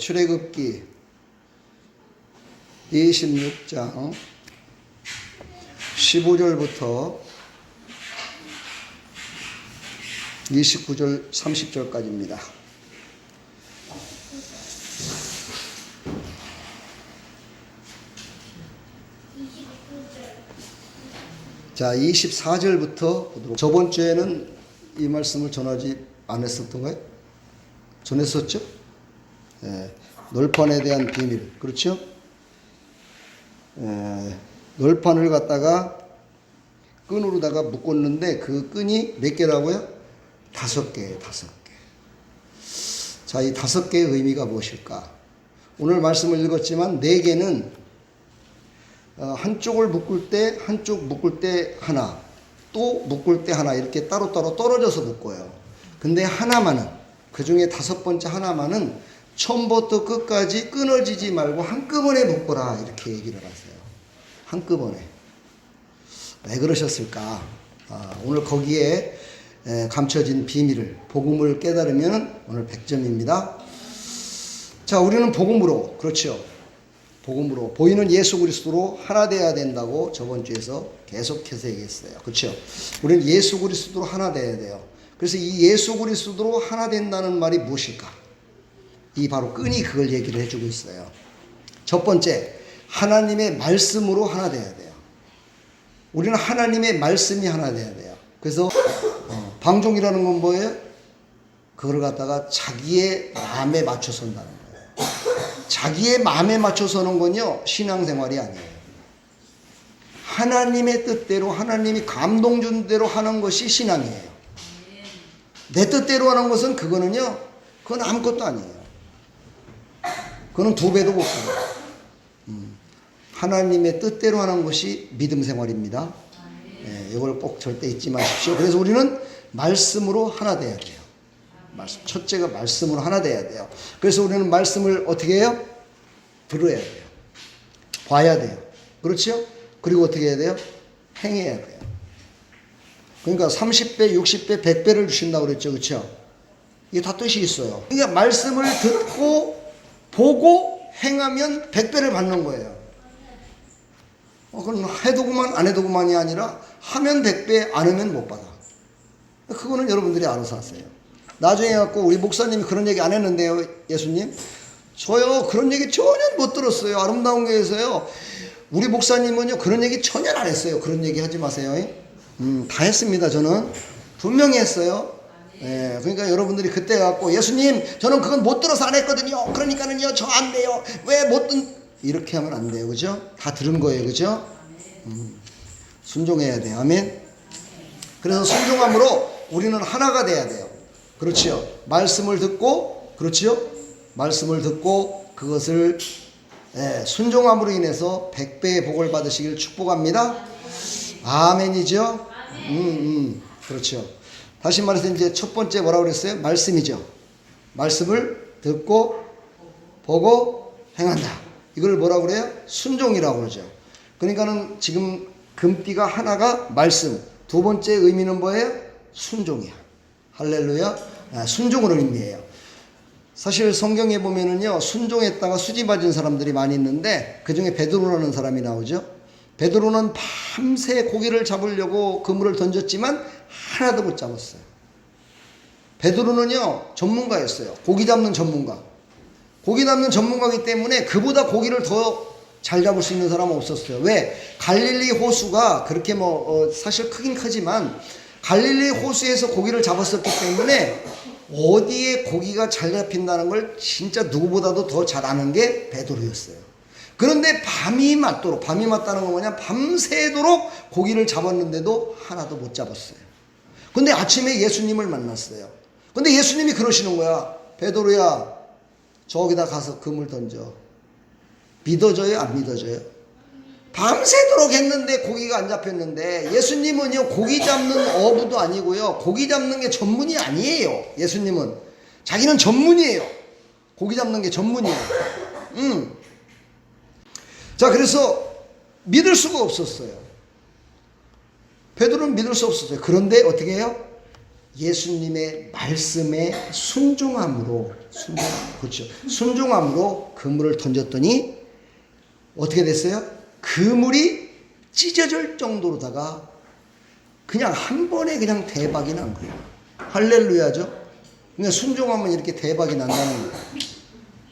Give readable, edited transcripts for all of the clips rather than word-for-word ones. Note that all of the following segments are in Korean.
출애굽기 26장 15절부터 29절 30절까지입니다. 자, 24절부터 보도록. 저번 주에는 이 말씀을 전하지 않았었던가요? 전했었죠? 예, 널판에 대한 비밀. 그렇죠? 예, 널판을 갖다가 끈으로다가 묶었는데 그 끈이 몇 개라고요? 5개, 5개. 자, 이 5개의 의미가 무엇일까? 오늘 말씀을 읽었지만 4개는 한쪽을 묶을 때 한쪽 묶을 때 하나, 또 묶을 때 하나, 이렇게 따로따로 떨어져서 묶어요. 근데 하나만은, 그 중에 5번째 하나만은 처음부터 끝까지 끊어지지 말고 한꺼번에 묶어라, 이렇게 얘기를 하세요. 한꺼번에. 왜 그러셨을까? 오늘 거기에 감춰진 비밀을, 복음을 깨달으면 오늘 100점입니다. 자, 우리는 복음으로, 그렇죠? 복음으로, 보이는 예수 그리스도로 하나 되어야 된다고 저번 주에서 계속해서 얘기했어요. 그렇죠? 우리는 예수 그리스도로 하나 되어야 돼요. 그래서 이 예수 그리스도로 하나 된다는 말이 무엇일까? 이 바로 끈이 그걸 얘기를 해주고 있어요. 첫 번째, 하나님의 말씀으로 하나 되어야 돼요. 우리는 하나님의 말씀이 하나 되어야 돼요. 그래서 방종이라는 건 뭐예요? 그걸 갖다가 자기의 마음에 맞춰서 한다는 거예요. 자기의 마음에 맞춰 서는 건요, 신앙생활이 아니에요. 하나님의 뜻대로, 하나님이 감동 준 대로 하는 것이 신앙이에요. 내 뜻대로 하는 것은 그거는요, 그건 아무것도 아니에요. 그거는 2배도 못 가요. 하나님의 뜻대로 하는 것이 믿음 생활입니다. 이걸 꼭 절대 잊지 마십시오. 그래서 우리는 말씀으로 하나 돼야 돼요. 첫째가 말씀으로 하나 돼야 돼요. 그래서 우리는 말씀을 어떻게 해요? 들어야 돼요. 봐야 돼요. 그렇죠? 그리고 어떻게 해야 돼요? 행해야 돼요. 그러니까 30배, 60배, 100배를 주신다고 그랬죠. 그렇죠? 이게 다 뜻이 있어요. 그러니까 말씀을 듣고 보고 행하면 100배를 받는 거예요. 그건 해도 그만 안 해도 그만이 아니라 하면 100배, 안 하면 못 받아. 그거는 여러분들이 알아서 하세요. 나중에 갖고 우리 목사님이 그런 얘기 안 했는데요. 예수님, 저요 그런 얘기 전혀 못 들었어요. 아름다운 교회에서요. 우리 목사님은요 그런 얘기 전혀 안 했어요. 그런 얘기 하지 마세요. 다 했습니다. 저는 분명히 했어요. 예, 그러니까 여러분들이 그때 갖고 예수님 저는 그건 못 들어서 안 했거든요. 그러니까는요 저 안 돼요. 왜 못 이렇게 하면 안 돼요. 그죠? 다 들은 거예요. 그죠? 순종해야 돼요. 아멘. 그래서 순종함으로 우리는 하나가 돼야 돼요. 그렇죠? 말씀을 듣고, 그렇죠? 말씀을 듣고 그것을 순종함으로 인해서 100배의 복을 받으시길 축복합니다. 아멘이죠? 그렇죠. 다시 말해서 이제 첫 번째 뭐라고 그랬어요? 말씀이죠. 말씀을 듣고 보고 행한다. 이걸 뭐라고 그래요? 순종이라고 그러죠. 그러니까는 지금 금띠가 하나가 말씀, 2번째 의미는 뭐예요? 순종이야. 할렐루야. 순종을 의미해요. 사실 성경에 보면은요, 순종했다가 수지 맞은 사람들이 많이 있는데, 그 중에 베드로라는 사람이 나오죠. 베드로는 밤새 고기를 잡으려고 그물을 던졌지만 하나도 못 잡았어요. 베드로는요, 전문가였어요. 고기 잡는 전문가. 고기 잡는 전문가이기 때문에 그보다 고기를 더 잘 잡을 수 있는 사람은 없었어요. 왜? 갈릴리 호수가 그렇게 사실 크긴 크지만 갈릴리 호수에서 고기를 잡았었기 때문에 어디에 고기가 잘 잡힌다는 걸 진짜 누구보다도 더 잘 아는 게 베드로였어요. 그런데 밤이 맞다는 건 뭐냐? 밤새도록 고기를 잡았는데도 하나도 못 잡았어요. 근데 아침에 예수님을 만났어요. 근데 예수님이 그러시는 거야. 베드로야, 저기다 가서 그물 던져. 믿어져요? 안 믿어져요? 밤새도록 했는데 고기가 안 잡혔는데, 예수님은요 고기 잡는 어부도 아니고요 고기 잡는 게 전문이 아니에요. 예수님은 자기는 전문이에요. 고기 잡는 게 전문이에요. 자, 그래서 믿을 수가 없었어요. 베드로는 믿을 수 없었어요. 그런데 어떻게 해요? 예수님의 말씀에 그렇죠. 순종함으로 그물을 던졌더니 어떻게 됐어요? 그물이 찢어질 정도로다가 그냥 한 번에 그냥 대박이 난 거예요. 할렐루야죠. 그러니까 순종하면 이렇게 대박이 난다는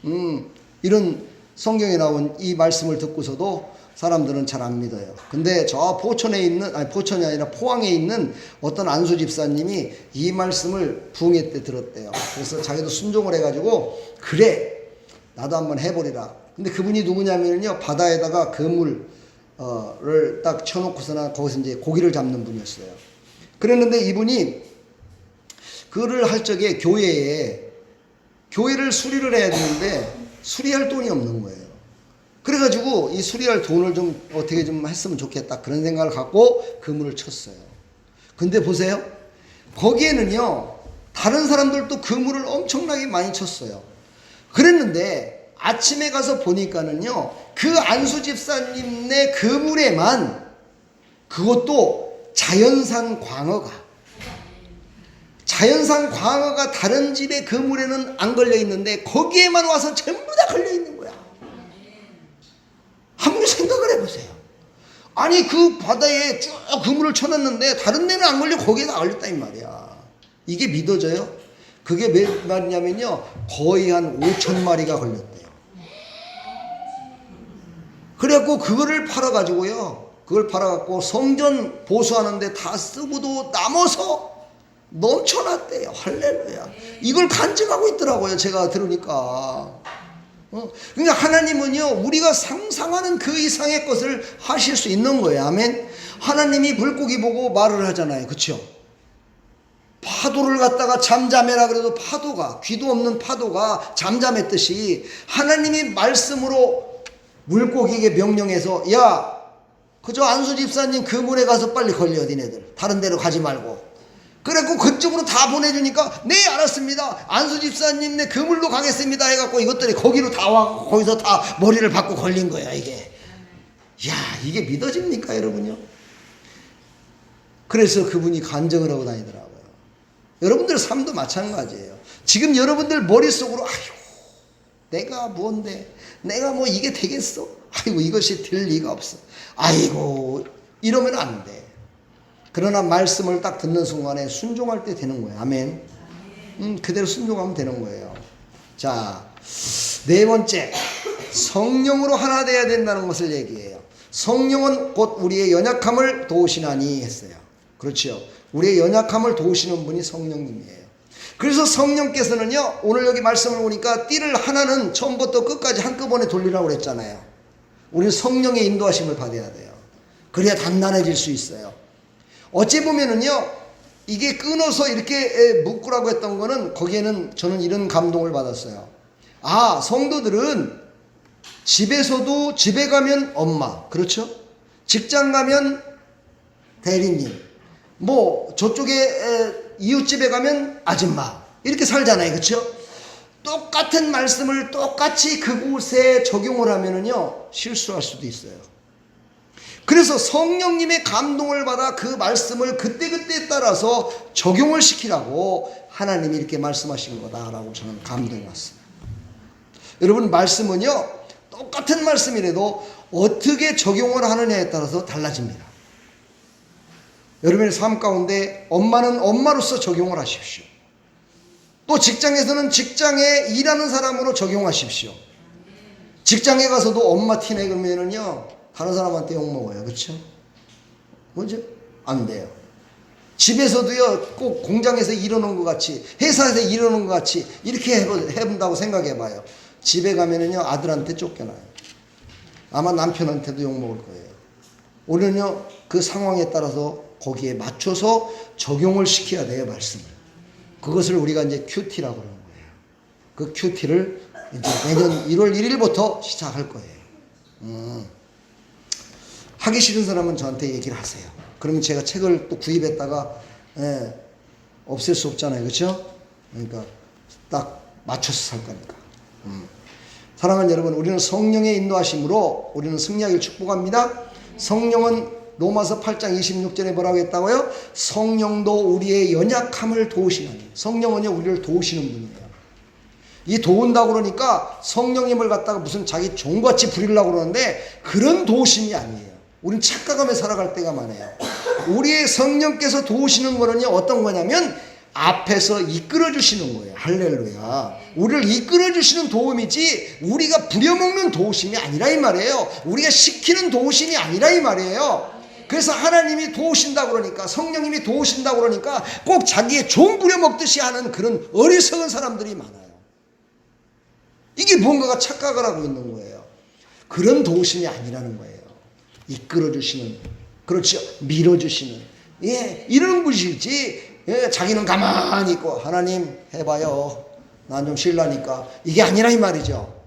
거예요. 이런 성경에 나온 이 말씀을 듣고서도 사람들은 잘 안 믿어요. 근데 저 포천이 아니라 포항에 있는 어떤 안수 집사님이 이 말씀을 부흥회 때 들었대요. 그래서 자기도 순종을 해가지고 그래 나도 한번 해보리라. 근데 그분이 누구냐면요, 바다에다가 그물을 딱 쳐놓고서나 거기서 이제 고기를 잡는 분이었어요. 그랬는데 이분이 그를 할 적에 교회를 수리를 해야 되는데 수리할 돈이 없는 거예요. 그래가지고 이 수리할 돈을 좀 어떻게 좀 했으면 좋겠다 그런 생각을 갖고 그물을 쳤어요. 근데 보세요, 거기에는요 다른 사람들도 그물을 엄청나게 많이 쳤어요. 그랬는데 아침에 가서 보니까는요 그 안수 집사님네 그물에만, 그것도 자연산 광어가 다른 집의 그물에는 안 걸려 있는데 거기에만 와서 전부 다 걸려 있는 거야. 한번 생각을 해보세요. 아니 그 바다에 쭉 그물을 쳐놨는데 다른 데는 안 걸려 거기에 다 걸렸다 이 말이야. 이게 믿어져요? 그게 몇 마리냐면요 거의 한 5,000마리가 걸렸대요. 그래갖고 그거를 팔아갖고 성전 보수하는데 다 쓰고도 남아서 넘쳐났대요. 할렐루야. 이걸 간증하고 있더라고요. 제가 들으니까. 그러니까 하나님은요 우리가 상상하는 그 이상의 것을 하실 수 있는 거예요. 아멘. 하나님이 물고기 보고 말을 하잖아요. 그렇죠? 파도를 갖다가 잠잠해라 그래도 파도가, 귀도 없는 파도가 잠잠했듯이 하나님이 말씀으로 물고기에게 명령해서 야 그저 안수 집사님 그물에 가서 빨리 걸려 니네들 다른 데로 가지 말고. 그래갖고 그쪽으로 다 보내주니까 네 알았습니다 안수 집사님 네 그물로 가겠습니다 해갖고 이것들이 거기로 다 와서 거기서 다 머리를 박고 걸린 거야. 이게 이게 믿어집니까 여러분요? 그래서 그분이 간증을 하고 다니더라고요. 여러분들 삶도 마찬가지예요. 지금 여러분들 머릿속으로 내가 뭔데 내가 뭐 이게 되겠어? 이것이 될 리가 없어. 이러면 안 돼. 그러나 말씀을 딱 듣는 순간에 순종할 때 되는 거예요. 아멘. 그대로 순종하면 되는 거예요. 자, 네 번째, 성령으로 하나 돼야 된다는 것을 얘기해요. 성령은 곧 우리의 연약함을 도우시나니 했어요. 그렇죠. 우리의 연약함을 도우시는 분이 성령님이에요. 그래서 성령께서는요 오늘 여기 말씀을 보니까 띠를 하나는 처음부터 끝까지 한꺼번에 돌리라고 그랬잖아요. 우리는 성령의 인도하심을 받아야 돼요. 그래야 단단해질 수 있어요. 어찌 보면은요 이게 끊어서 이렇게 묶으라고 했던 거는, 거기에는 저는 이런 감동을 받았어요. 성도들은 집에서도, 집에 가면 엄마, 그렇죠? 직장 가면 대리님, 뭐 저쪽에 이웃집에 가면 아줌마, 이렇게 살잖아요. 그렇죠? 똑같은 말씀을 똑같이 그곳에 적용을 하면은요 실수할 수도 있어요. 그래서 성령님의 감동을 받아 그 말씀을 그때그때에 따라서 적용을 시키라고 하나님이 이렇게 말씀하신 거다라고 저는 감동이 왔습니다. 여러분 말씀은요 똑같은 말씀이라도 어떻게 적용을 하느냐에 따라서 달라집니다. 여러분의 삶 가운데 엄마는 엄마로서 적용을 하십시오. 또 직장에서는 직장에 일하는 사람으로 적용하십시오. 직장에 가서도 엄마 티내 그러면은요 다른 사람한테 욕먹어요. 그렇죠? 뭐죠? 안 돼요. 집에서도요 꼭 공장에서 일하는 것 같이, 회사에서 일하는 것 같이 이렇게 해본다고 생각해봐요. 집에 가면은요 아들한테 쫓겨나요. 아마 남편한테도 욕먹을 거예요. 우리는요 그 상황에 따라서 거기에 맞춰서 적용을 시켜야 돼요. 말씀을. 그것을 우리가 이제 큐티라고 그러는 거예요. 그 큐티를 이제 내년 1월 1일부터 시작할 거예요. 하기 싫은 사람은 저한테 얘기를 하세요. 그러면 제가 책을 또 구입했다가 없앨 수 없잖아요. 그렇죠? 그러니까 딱 맞춰서 살 거니까. 사랑하는 여러분, 우리는 성령의 인도하심으로 우리는 승리하기를 축복합니다. 성령은 로마서 8장 26절에 뭐라고 했다고요? 성령도 우리의 연약함을 도우시나니. 성령은요 우리를 도우시는 분이에요. 이 도운다고 그러니까 성령님을 갖다가 무슨 자기 종같이 부리려고 그러는데 그런 도우심이 아니에요. 우린 착각하며 살아갈 때가 많아요. 우리의 성령께서 도우시는 거는요 어떤 거냐면 앞에서 이끌어 주시는 거예요. 할렐루야. 우리를 이끌어 주시는 도움이지 우리가 부려먹는 도우심이 아니라 이 말이에요. 우리가 시키는 도우심이 아니라 이 말이에요. 그래서 하나님이 도우신다 그러니까, 성령님이 도우신다 그러니까 꼭 자기의 종 부려먹듯이 하는 그런 어리석은 사람들이 많아요. 이게 뭔가가 착각을 하고 있는 거예요. 그런 도우심이 아니라는 거예요. 이끌어 주시는, 그렇죠, 밀어 주시는, 예, 이런 분이지. 예, 자기는 가만히 있고 하나님 해봐요, 난 좀 쉴라니까, 이게 아니라 이 말이죠.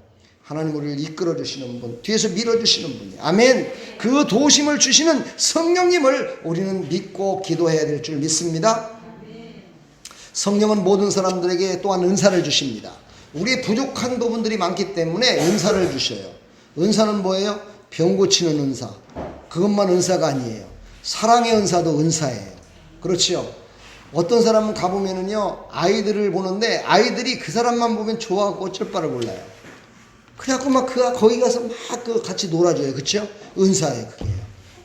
하나님 우리를 이끌어 주시는 분, 뒤에서 밀어 주시는 분이에요. 아멘. 그 도심을 주시는 성령님을 우리는 믿고 기도해야 될 줄 믿습니다. 성령은 모든 사람들에게 또한 은사를 주십니다. 우리의 부족한 부분들이 많기 때문에 은사를 주셔요. 은사는 뭐예요? 병 고치는 은사. 그것만 은사가 아니에요. 사랑의 은사도 은사예요. 그렇죠? 어떤 사람은 가보면은요, 아이들을 보는데 아이들이 그 사람만 보면 좋아하고 어쩔 바를 몰라요. 그래갖고 막 거기 가서 막 같이 놀아줘요. 그렇죠? 은사예요, 그게요.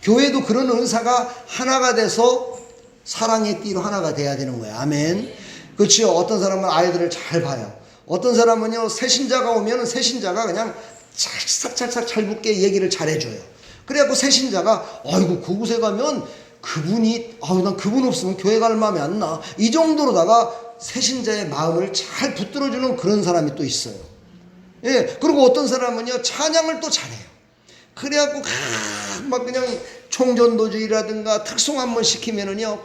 교회도 그런 은사가 하나가 돼서 사랑의 띠로 하나가 돼야 되는 거예요. 아멘. 그렇죠? 어떤 사람은 아이들을 잘 봐요. 어떤 사람은요, 새신자가 오면 새신자가 그냥 찰싹찰싹 잘 붙게 얘기를 잘 해줘요. 그래갖고 새신자가 아이고 그곳에 가면 그분이, 난 그분 없으면 교회 갈 마음이 안 나, 이 정도로다가 새신자의 마음을 잘 붙들어주는 그런 사람이 또 있어요. 예, 그리고 어떤 사람은요 찬양을 또 잘해요. 그래갖고 막 그냥 총전도주의라든가 특송 한번 시키면은요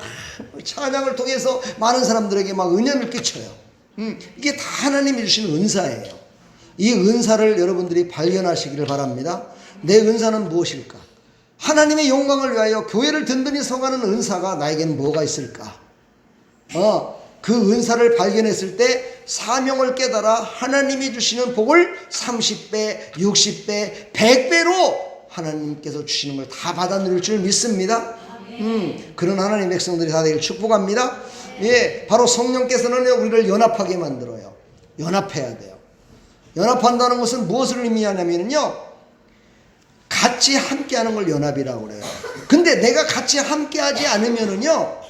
찬양을 통해서 많은 사람들에게 막 은혜를 끼쳐요. 이게 다 하나님이 주시는 은사예요. 이 은사를 여러분들이 발견하시기를 바랍니다. 내 은사는 무엇일까? 하나님의 영광을 위하여 교회를 든든히 서가는 은사가 나에게는 뭐가 있을까? 그 은사를 발견했을 때 사명을 깨달아 하나님이 주시는 복을 30배, 60배, 100배로 하나님께서 주시는 걸 다 받아 누릴 줄 믿습니다. 그런 하나님의 백성들이 다 되길 축복합니다. 예, 바로 성령께서는 우리를 연합하게 만들어요. 연합해야 돼요. 연합한다는 것은 무엇을 의미하냐면요, 같이 함께하는 걸 연합이라고 그래요. 근데 내가 같이 함께하지 않으면은요,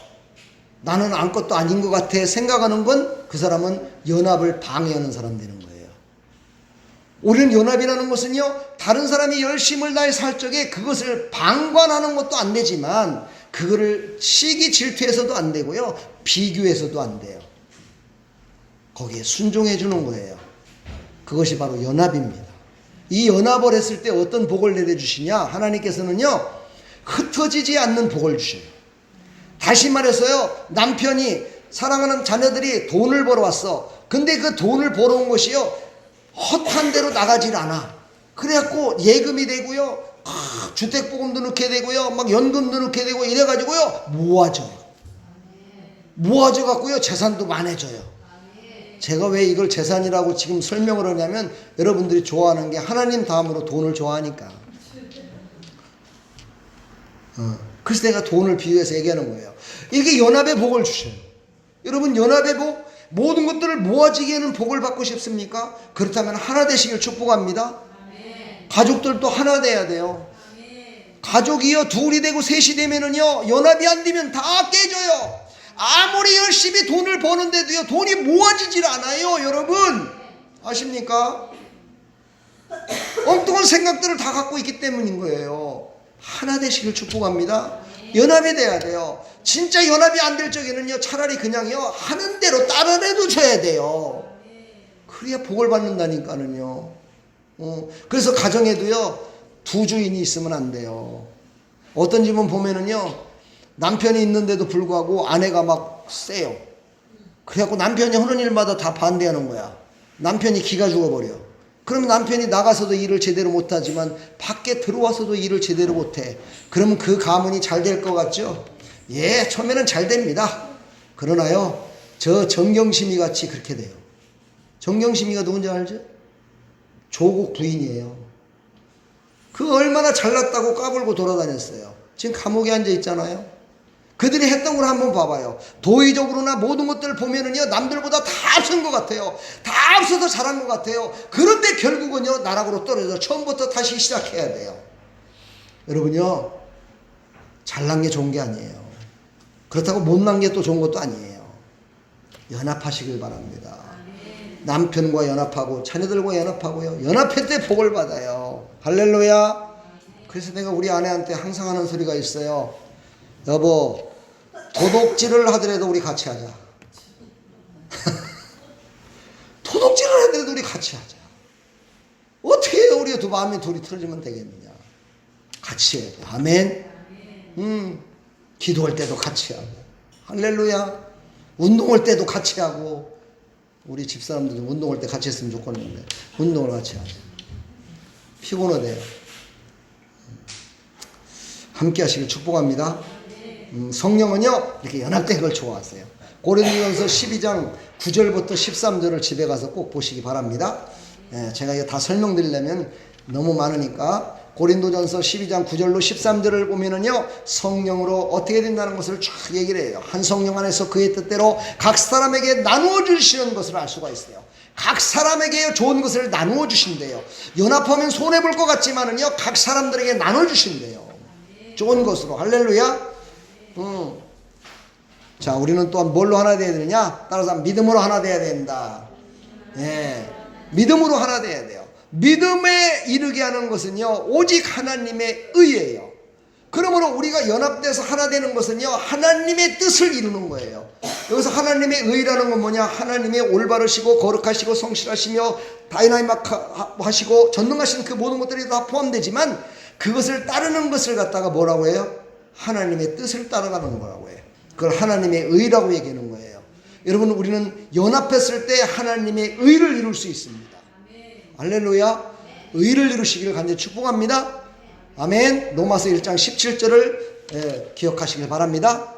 나는 아무것도 아닌 것 같아 생각하는 건 그 사람은 연합을 방해하는 사람 되는 거예요. 우리는 연합이라는 것은요, 다른 사람이 열심을 다해 살 적에 그것을 방관하는 것도 안 되지만 그거를 시기 질투해서도 안 되고요, 비교해서도 안 돼요. 거기에 순종해 주는 거예요. 그것이 바로 연합입니다. 이 연합을 했을 때 어떤 복을 내려주시냐? 하나님께서는요, 흩어지지 않는 복을 주셔요. 다시 말해서요, 남편이, 사랑하는 자녀들이 돈을 벌어왔어. 근데 그 돈을 벌어온 것이요, 헛한 데로 나가질 않아. 그래갖고 예금이 되고요, 주택보금도 넣게 되고요, 막 연금도 넣게 되고 이래가지고요, 모아져요. 모아져갖고요, 재산도 많아져요. 제가 왜 이걸 재산이라고 지금 설명을 하냐면, 여러분들이 좋아하는 게 하나님 다음으로 돈을 좋아하니까. 그래서 내가 돈을 비유해서 얘기하는 거예요. 이게 연합의 복을 주셔요. 여러분, 연합의 복, 모든 것들을 모아지게 하는 복을 받고 싶습니까? 그렇다면 하나 되시길 축복합니다. 가족들도 하나 돼야 돼요. 가족이요, 둘이 되고 셋이 되면은요, 연합이 안 되면 다 깨져요. 아무리 열심히 돈을 버는데도요, 돈이 모아지질 않아요. 여러분 아십니까? 엉뚱한 생각들을 다 갖고 있기 때문인 거예요. 하나 되시길 축복합니다. 연합이 돼야 돼요. 진짜 연합이 안 될 적에는요, 차라리 그냥요, 하는 대로 다른 애도 줘야 돼요. 그래야 복을 받는다니까는요. 그래서 가정에도요, 두 주인이 있으면 안 돼요. 어떤 집은 보면은요, 남편이 있는데도 불구하고 아내가 막 세요. 그래갖고 남편이 하는 일마다 다 반대하는 거야. 남편이 기가 죽어버려. 그럼 남편이 나가서도 일을 제대로 못하지만 밖에 들어와서도 일을 제대로 못해. 그러면 그 가문이 잘 될 것 같죠? 예, 처음에는 잘 됩니다. 그러나요, 저 정경심이 같이 그렇게 돼요. 정경심이가 누군지 알죠? 조국 부인이에요. 그 얼마나 잘났다고 까불고 돌아다녔어요. 지금 감옥에 앉아 있잖아요. 그들이 했던 걸 한번 봐봐요. 도의적으로나 모든 것들을 보면은요, 남들보다 다 앞선 것 같아요. 다 앞서서 잘한 것 같아요. 그런데 결국은요, 나락으로 떨어져 처음부터 다시 시작해야 돼요. 여러분요, 잘난 게 좋은 게 아니에요. 그렇다고 못난 게 또 좋은 것도 아니에요. 연합하시길 바랍니다. 남편과 연합하고 자녀들과 연합하고요. 연합할 때 복을 받아요. 할렐루야. 그래서 내가 우리 아내한테 항상 하는 소리가 있어요. 여보, 도둑질을 하더라도 우리 같이 하자. 도둑질을 하더라도 우리 같이 하자. 어떻게 해요? 우리가 두 마음이 둘이 틀어지면 되겠느냐. 같이 해야 돼. 아멘. 기도할 때도 같이 하고, 할렐루야. 운동할 때도 같이 하고. 우리 집사람들도 운동할 때 같이 했으면 좋겠는데 운동을 같이 하죠. 피곤하대요. 함께 하시길 축복합니다. 성령은요, 이렇게 연합된 걸 좋아하세요. 고린도전서 12장 9절부터 13절을 집에 가서 꼭 보시기 바랍니다. 제가 이거 다 설명드리려면 너무 많으니까 고린도전서 12장 9절로 13절을 보면은요, 성령으로 어떻게 된다는 것을 쫙 얘기를 해요. 한 성령 안에서 그의 뜻대로 각 사람에게 나누어 주시는 것을 알 수가 있어요. 각 사람에게 좋은 것을 나누어 주신대요. 연합하면 손해볼 것 같지만은요, 각 사람들에게 나눠 주신대요. 좋은 것으로. 할렐루야. 자, 우리는 또한 뭘로 하나 되어야 되느냐? 따라서 믿음으로 하나 되어야 된다. 믿음으로 하나 되어야 돼요. 믿음에 이르게 하는 것은요, 오직 하나님의 의예요. 그러므로 우리가 연합돼서 하나 되는 것은요, 하나님의 뜻을 이루는 거예요. 여기서 하나님의 의라는 건 뭐냐? 하나님의 올바르시고 거룩하시고 성실하시며 다이나믹하시고 전능하신 그 모든 것들이 다 포함되지만 그것을 따르는 것을 갖다가 뭐라고 해요? 하나님의 뜻을 따라가는 거라고 해요. 그걸 하나님의 의라고 얘기하는 거예요. 여러분, 우리는 연합했을 때 하나님의 의를 이룰 수 있습니다. 할렐루야. 의를 이루시기를 간절히 축복합니다. 아멘. 로마서 1장 17절을 기억하시길 바랍니다.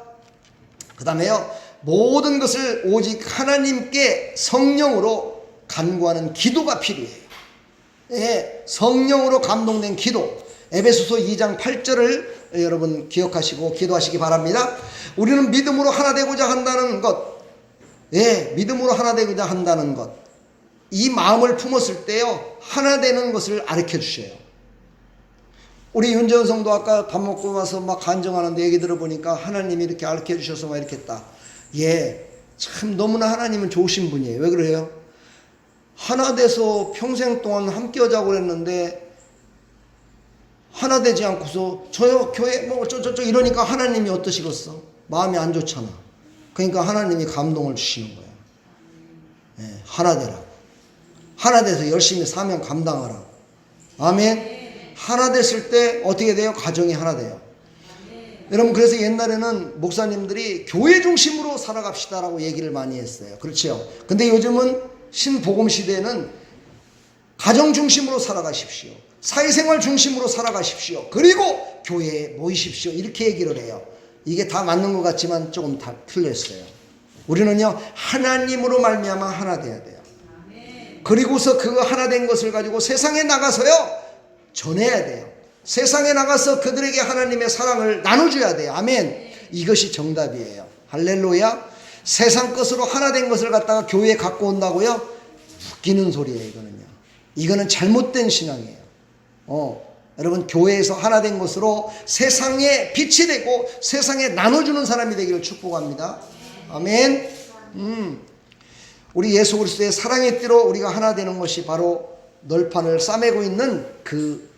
그 다음에요, 모든 것을 오직 하나님께 성령으로 간구하는 기도가 필요해요. 성령으로 감동된 기도. 에베소서 2장 8절을 여러분 기억하시고 기도하시기 바랍니다. 우리는 믿음으로 하나 되고자 한다는 것, 믿음으로 하나 되고자 한다는 것, 이 마음을 품었을 때요, 하나 되는 것을 가르쳐 주셔요. 우리 윤재원 성도 아까 밥 먹고 와서 막 간증하는데 얘기 들어보니까 하나님이 이렇게 가르쳐 주셔서 막 이렇게 했다. 참 너무나 하나님은 좋으신 분이에요. 왜 그래요? 하나 돼서 평생 동안 함께 하자고 그랬는데 하나 되지 않고서 저요 교회 뭐 어쩌저쩌 이러니까 하나님이 어떠시겠어? 마음이 안 좋잖아. 그러니까 하나님이 감동을 주시는 거예요. 하나 되라. 하나 돼서 열심히 사명 감당하라. 아멘. 하나 됐을 때 어떻게 돼요? 가정이 하나 돼요. 여러분, 그래서 옛날에는 목사님들이 교회 중심으로 살아갑시다라고 얘기를 많이 했어요. 그렇죠? 근데 요즘은 신복음 시대에는 가정 중심으로 살아가십시오. 사회생활 중심으로 살아가십시오. 그리고 교회에 모이십시오. 이렇게 얘기를 해요. 이게 다 맞는 것 같지만 조금 다 틀렸어요. 우리는요, 하나님으로 말미암아 하나 돼야 돼요. 그리고서 그 하나 된 것을 가지고 세상에 나가서요, 전해야 돼요. 세상에 나가서 그들에게 하나님의 사랑을 나눠줘야 돼요. 아멘. 이것이 정답이에요. 할렐루야. 세상 것으로 하나 된 것을 갖다가 교회에 갖고 온다고요? 웃기는 소리예요. 이거는 잘못된 신앙이에요. 여러분, 교회에서 하나 된 것으로 세상에 빛이 되고 세상에 나눠주는 사람이 되기를 축복합니다. 아멘. 우리 예수 그리스도의 사랑의 띠로 우리가 하나 되는 것이 바로 널판을 싸매고 있는 그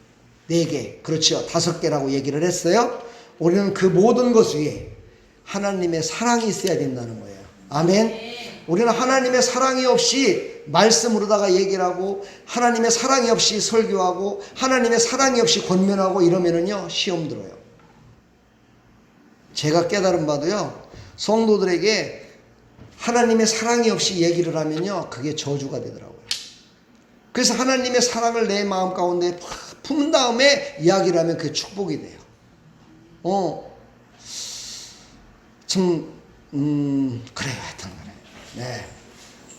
4개, 그렇죠, 5개라고 얘기를 했어요. 우리는 그 모든 것 위에 하나님의 사랑이 있어야 된다는 거예요. 아멘. 우리는 하나님의 사랑이 없이 말씀으로다가 얘기를 하고 하나님의 사랑이 없이 설교하고 하나님의 사랑이 없이 권면하고 이러면은요, 시험 들어요. 제가 깨달은 바도요, 성도들에게 하나님의 사랑이 없이 얘기를 하면요, 그게 저주가 되더라고요. 그래서 하나님의 사랑을 내 마음 가운데 품은 다음에 이야기를 하면 그게 축복이 돼요. 그래요. 하여튼 그래. 네.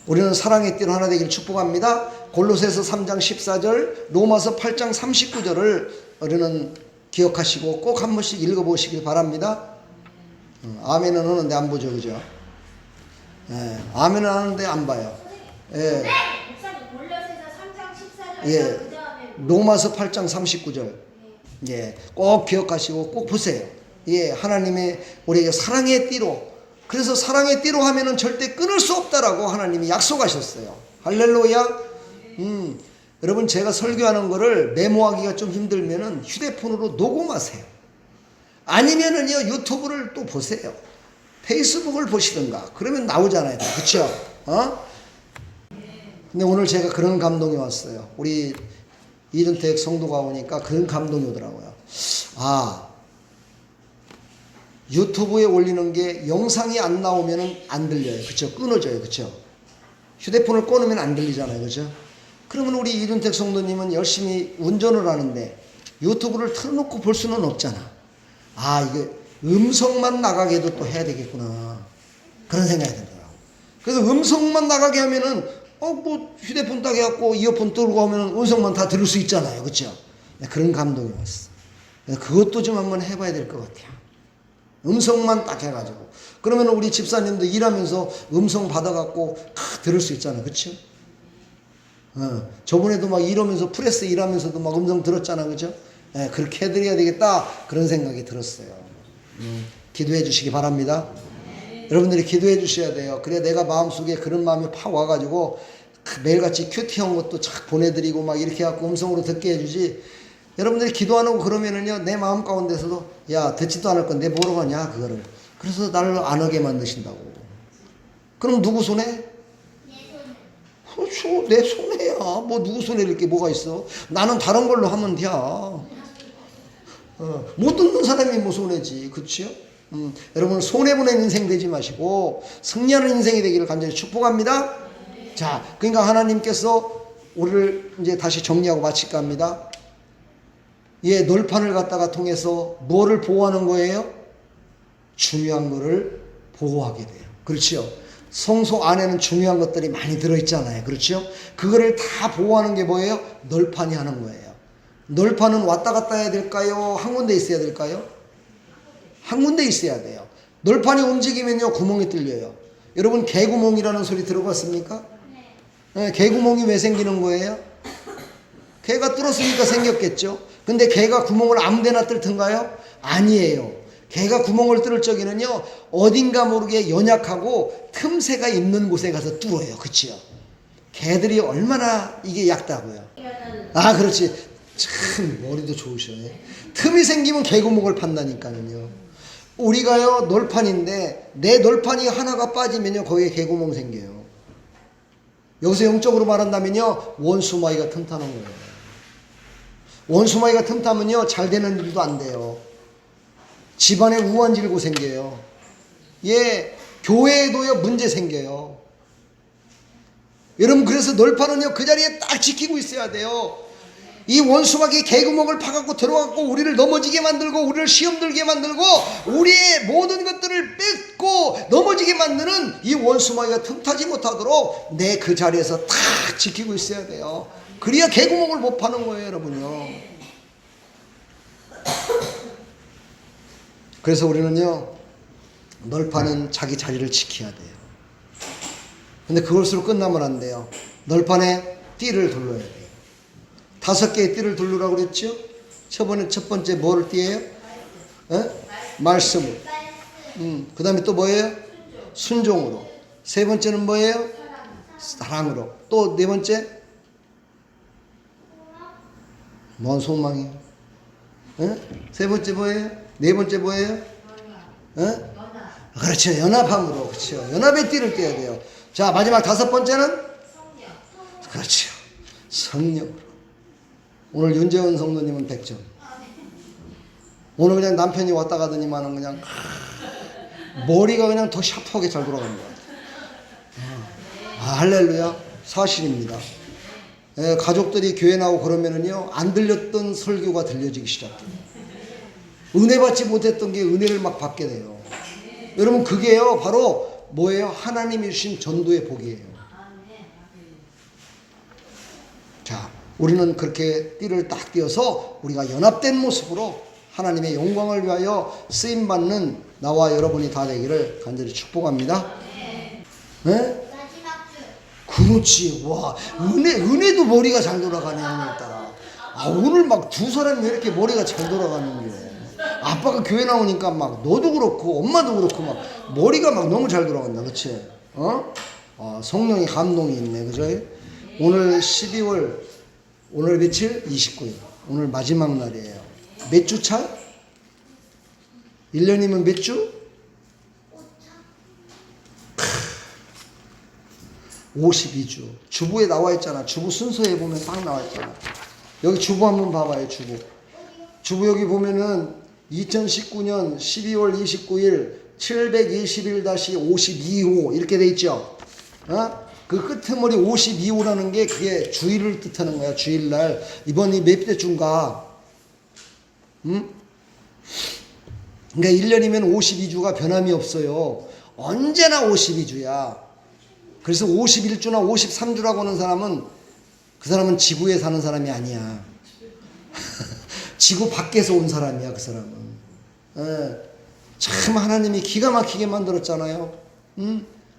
우리는 사랑의 띠로 하나 되기를 축복합니다. 골로새서 3장 14절, 로마서 8장 39절을 우리는 기억하시고 꼭 한 번씩 읽어보시길 바랍니다. 아멘은 하는데 안 보죠, 그죠? 예, 아멘은 하는데 안 봐요. 예. 예. 로마서 8장 39절. 예. 꼭 기억하시고 꼭 보세요. 예. 하나님의 우리에게 사랑의 띠로. 그래서 사랑의 띠로 하면은 절대 끊을 수 없다라고 하나님이 약속하셨어요. 할렐루야. 여러분 제가 설교하는 거를 메모하기가 좀 힘들면은 휴대폰으로 녹음하세요. 아니면은요 유튜브를 또 보세요. 페이스북을 보시든가. 그러면 나오잖아요. 그쵸? 근데 오늘 제가 그런 감동이 왔어요. 우리 이른택 성도가 오니까 그런 감동이 오더라고요. 아, 유튜브에 올리는 게 영상이 안 나오면은 안 들려요. 그쵸? 끊어져요. 그쵸? 휴대폰을 꺼놓으면 안 들리잖아요. 그죠? 그러면 우리 이준택 성도님은 열심히 운전을 하는데 유튜브를 틀어놓고 볼 수는 없잖아. 아, 이게 음성만 나가게도 또 해야 되겠구나. 그런 생각이 들더라고. 그래서 음성만 나가게 하면은, 뭐 휴대폰 딱 해갖고 이어폰 들고 하면 음성만 다 들을 수 있잖아요. 그쵸? 그런 감동이 왔어. 그것도 좀 한번 해봐야 될 것 같아요. 음성만 딱 해가지고. 그러면 우리 집사님도 일하면서 음성 받아갖고 들을 수 있잖아요. 그쵸? 저번에도 막 이러면서 프레스 일하면서도 막 음성 들었잖아. 그죠? 그렇게 해드려야 되겠다. 그런 생각이 들었어요. 기도해 주시기 바랍니다. 여러분들이 기도해 주셔야 돼요. 그래야 내가 마음속에 그런 마음이 팍 와가지고 매일같이 큐티한 것도 착 보내드리고 막 이렇게 해갖고 음성으로 듣게 해주지. 여러분들이 기도 안 하고 그러면은요 내 마음 가운데서도 야 듣지도 않을 건데 뭐로 하냐 그거를. 그래서 나를 안 하게 만드신다고. 그럼 누구 손에? 그렇죠. 내 손해야. 뭐 누구 손해 이렇게 뭐가 있어. 나는 다른 걸로 하면 돼. 못 듣는 사람이 뭐 손해지. 그치요? 여러분 손해보는 인생 되지 마시고 승리하는 인생이 되기를 간절히 축복합니다. 자, 그러니까 하나님께서 우리를 이제 다시 정리하고 마칠까 합니다. 예, 널판을 갖다가 통해서 뭐를 보호하는 거예요? 중요한 거를 보호하게 돼요. 그렇죠? 성소 안에는 중요한 것들이 많이 들어있잖아요. 그렇죠? 그거를 다 보호하는 게 뭐예요? 널판이 하는 거예요. 널판은 왔다 갔다 해야 될까요? 한 군데 있어야 될까요? 한 군데 있어야 돼요. 널판이 움직이면요 구멍이 뚫려요. 여러분 개구멍이라는 소리 들어봤습니까? 네, 개구멍이 왜 생기는 거예요? 개가 뚫었으니까 생겼겠죠. 근데 개가 구멍을 아무 데나 뚫던가요? 아니에요. 개가 구멍을 뚫을 적에는요 어딘가 모르게 연약하고 틈새가 있는 곳에 가서 뚫어요. 그치요? 개들이 얼마나 이게 얕다고요. 아 그렇지. 참 머리도 좋으셔요. 틈이 생기면 개구멍을 판다니까는요. 우리가요 널판인데 내 널판이 하나가 빠지면요 거기에 개구멍 생겨요. 여기서 영적으로 말한다면요 원수마이가 틈타는 거예요. 원수마이가 틈타면요 잘 되는 일도 안 돼요. 집안에 우환질고 생겨요. 예, 교회에도요 문제 생겨요. 여러분 그래서 널판은요 그 자리에 딱 지키고 있어야 돼요. 이 원수막이 개구멍을 파갖고 들어갖고 우리를 넘어지게 만들고 우리를 시험 들게 만들고 우리의 모든 것들을 뺏고 넘어지게 만드는 이 원수막이가 틈타지 못하도록 내 그 자리에서 딱 지키고 있어야 돼요. 그래야 개구멍을 못 파는 거예요, 여러분요. 그래서 우리는요 널판은 자기 자리를 지켜야 돼요. 근데 그것으로 끝나면 안 돼요. 널판에 띠를 둘러야 돼요. 5개의 띠를 둘러라고 그랬죠? 첫 번째 뭐를 띠예요? 말씀으로. 그 다음에 또 뭐예요? 순종으로. 세 번째는 뭐예요? 사랑으로. 또 네 번째? 뭔 소망이에요? 세 번째 뭐예요? 네 번째 뭐예요? 그렇죠. 연합함으로. 그렇죠. 연합의 띠를 떼야 돼요. 자, 마지막 5번째는? 그렇죠. 성령으로. 오늘 윤재원 성도님은 100점. 오늘 그냥 남편이 왔다 가더니만은 그냥 머리가 그냥 더 샤프하게 잘 돌아가는 것 같아요. 할렐루야. 사실입니다. 예, 가족들이 교회 나오고 그러면은요 안 들렸던 설교가 들려지기 시작해요. 은혜 받지 못했던 게 은혜를 막 받게 돼요. 여러분 그게요 바로 뭐예요? 하나님이 주신 전도의 복이에요. 자, 우리는 그렇게 띠를 딱 띄어서 우리가 연합된 모습으로 하나님의 영광을 위하여 쓰임받는 나와 여러분이 다 되기를 간절히 축복합니다. 네? 그렇지. 와, 은혜도 머리가 잘 돌아가네, 오늘따라. 아, 오늘 막 두 사람이 왜 이렇게 머리가 잘 돌아가는 게. 아빠가 교회 나오니까 막 너도 그렇고 엄마도 그렇고 막 머리가 막 너무 잘 돌아간다. 그치? 성령의 감동이 있네. 그죠? 오늘 12월, 오늘 며칠? 29일. 오늘 마지막 날이에요. 몇 주 차? 1년이면 몇 주? 52주. 주부에 나와 있잖아. 주부 순서에 보면 딱 나와 있잖아. 여기 주부 한번 봐봐요. 주부 여기 보면은 2019년 12월 29일 721-52호 이렇게 돼 있죠. 그 끄트머리 52호라는 게 그게 주일을 뜻하는 거야. 주일날. 이번이 몇 대 주인가? 그러니까 1년이면 52주가 변함이 없어요. 언제나 52주야. 그래서 51주나 53주라고 하는 사람은 그 사람은 지구에 사는 사람이 아니야. 지구 밖에서 온 사람이야, 그 사람은. 참 하나님이 기가 막히게 만들었잖아요.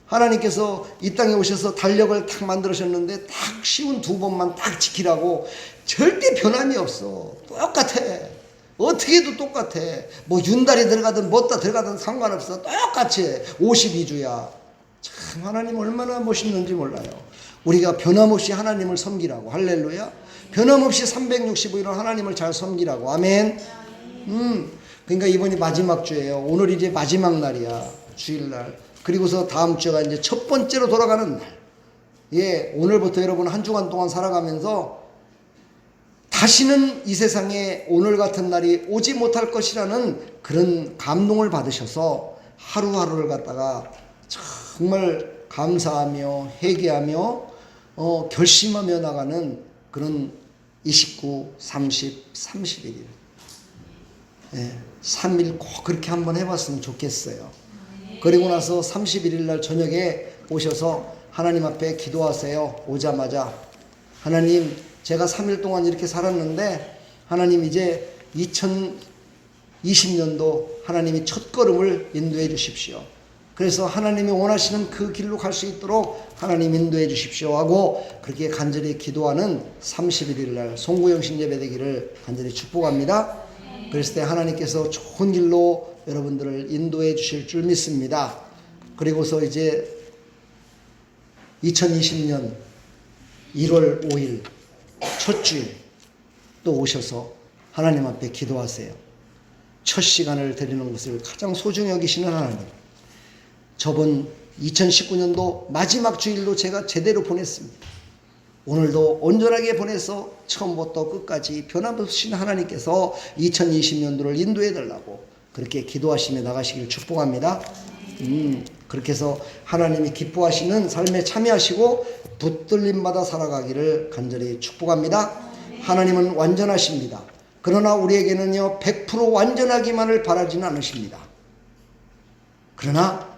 하나님께서 이 땅에 오셔서 달력을 딱 만들으셨는데 딱 쉬운 2번만 딱 지키라고. 절대 변함이 없어. 똑같아. 어떻게 해도 똑같아. 뭐 윤달이 들어가든 뭐다 들어가든 상관없어. 똑같이 52주야. 참 하나님 얼마나 멋있는지 몰라요. 우리가 변함없이 하나님을 섬기라고. 할렐루야. 변함없이 365일을 하나님을 잘 섬기라고. 아멘. 그러니까 이번이 마지막 주예요. 오늘 이제 마지막 날이야. 주일날. 그리고서 다음 주가 이제 첫 번째로 돌아가는 날. 예, 오늘부터 여러분 한 주간 동안 살아가면서 다시는 이 세상에 오늘 같은 날이 오지 못할 것이라는 그런 감동을 받으셔서 하루하루를 갖다가 정말 감사하며 회개하며 결심하며 나가는 그런 29, 30, 31일. 예, 3일 꼭 그렇게 한번 해봤으면 좋겠어요. 그리고 나서 31일 날 저녁에 오셔서 하나님 앞에 기도하세요. 오자마자 하나님, 제가 3일 동안 이렇게 살았는데 하나님 이제 2020년도 하나님이 첫 걸음을 인도해 주십시오. 그래서 하나님이 원하시는 그 길로 갈 수 있도록 하나님 인도해 주십시오 하고 그렇게 간절히 기도하는 31일 날 송구영신 예배 되기를 간절히 축복합니다. 그랬을 때 하나님께서 좋은 길로 여러분들을 인도해 주실 줄 믿습니다. 그리고서 이제 2020년 1월 5일 첫 주일 또 오셔서 하나님 앞에 기도하세요. 첫 시간을 드리는 것을 가장 소중히 여기시는 하나님. 저번 2019년도 마지막 주일로 제가 제대로 보냈습니다. 오늘도 온전하게 보내서 처음부터 끝까지 변함없으신 하나님께서 2020년도를 인도해 달라고 그렇게 기도하시며 나가시길 축복합니다. 그렇게 해서 하나님이 기뻐하시는 삶에 참여하시고 붙들림마다 살아가기를 간절히 축복합니다. 하나님은 완전하십니다. 그러나 우리에게는요 100% 완전하기만을 바라지는 않으십니다. 그러나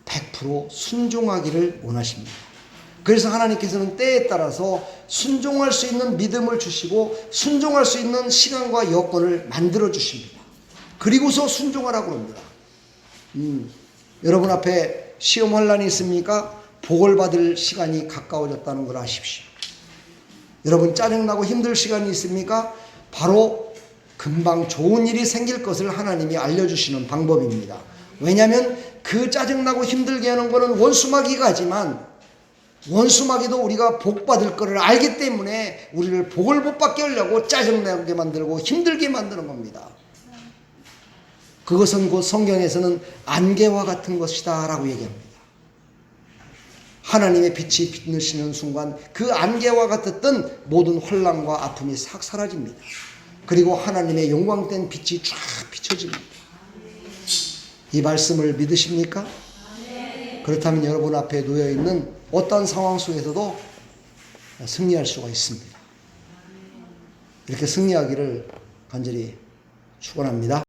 100% 순종하기를 원하십니다. 그래서 하나님께서는 때에 따라서 순종할 수 있는 믿음을 주시고 순종할 수 있는 시간과 여건을 만들어 주십니다. 그리고서 순종하라고 합니다. 여러분 앞에 시험 환란이 있습니까? 복을 받을 시간이 가까워졌다는 걸 아십시오. 여러분 짜증나고 힘들 시간이 있습니까? 바로 금방 좋은 일이 생길 것을 하나님이 알려주시는 방법입니다. 왜냐하면 그 짜증나고 힘들게 하는 것은 원수마귀가 하지만 원수마귀도 우리가 복 받을 것을 알기 때문에 우리를 복을 못 받게 하려고 짜증나게 만들고 힘들게 만드는 겁니다. 그것은 곧 성경에서는 안개와 같은 것이다 라고 얘기합니다. 하나님의 빛이 빛나시는 순간 그 안개와 같았던 모든 혼란과 아픔이 싹 사라집니다. 그리고 하나님의 영광된 빛이 쫙 비춰집니다. 이 말씀을 믿으십니까? 그렇다면 여러분 앞에 놓여있는 어떤 상황 속에서도 승리할 수가 있습니다. 이렇게 승리하기를 간절히 축원합니다.